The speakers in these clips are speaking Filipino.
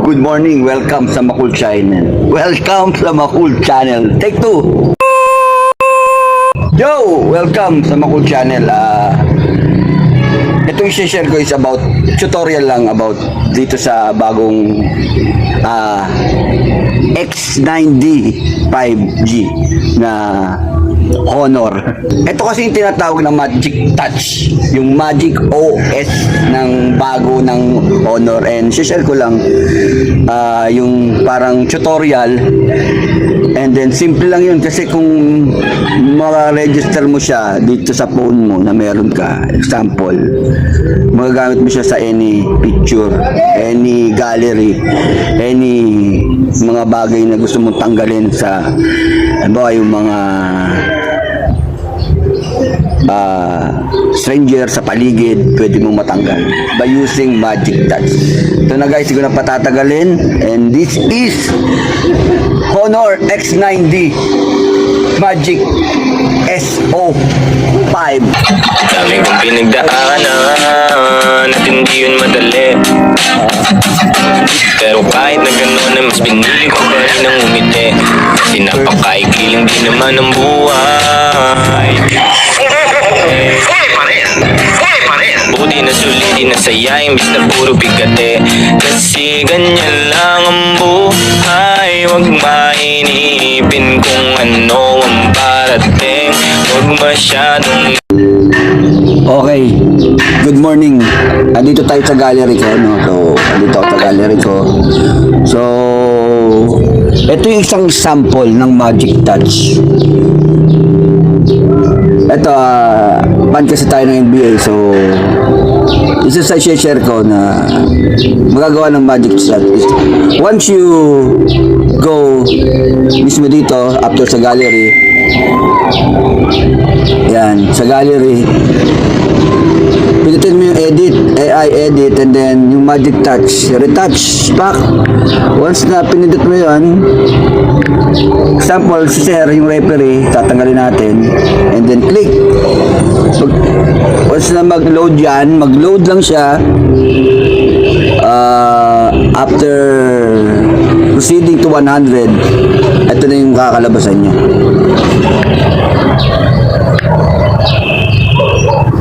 Good morning, welcome sa Makul Channel. Welcome sa Makul Channel. Take 2. Yo, welcome sa Makul Channel. Ito yung share ko is about tutorial lang about dito sa bagong X9D 5G na Honor. Ito kasi yung tinatawag na Magic Touch, yung Magic OS ng bago ng Honor, and share ko lang yung parang tutorial, and then simple lang yun kasi kung maka-register mo siya dito sa phone mo na meron ka, example, magagamit mo siya sa any picture, any gallery, any mga bagay na gusto mong tanggalin sa yung mga stranger sa paligid, pwede mong matanggal by using Magic Touch. Ito na guys, hindi ko na patatagalin, and this is Honor X9D Magic SO5. Dami kong pinagdaanan at hindi yun madali, pero kahit na gano'n ay mas pinili ko pa rin ang umiti, kasi napakaigiling din naman ang buhay. Buti na sulit, nasaya, imbis na puro bigate, kasi ganyan lang ang buhay. Huwag mainipin kung ano ang parating, huwag masyadong. Okay, good morning. Andito tayo sa gallery ko, no? So, andito ako sa gallery ko. So, ito yung isang sample ng Magic Touch. Ito, fan kasi tayo ng NBA, so isa sa share ko na magagawa ng Magic Touch. Once you go mismo dito, after sa gallery, yan, sa gallery, pindutin mo yung edit, AI edit, and then yung Magic Touch, retouch pack. Once na pinindot mo yun, example, si Sir, yung referee, tatanggalin natin, and then click. Once na mag-load yan, mag-load lang siya, after proceeding to 100, ito na yung kakalabasan niya.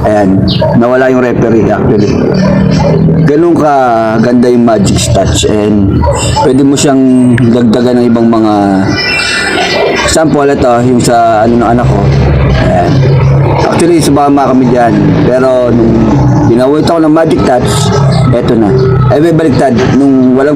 Ayan, nawala yung referee actually. Ganun ka ganda yung Magic Touch, and pwede mo siyang dagdagan ng ibang mga sample. Ito yung sa ano ng anak ko. Ayan. Actually sumama kami dyan, pero nung binawit ako ng Magic Touch, eto na. Ay may baliktad, nung walang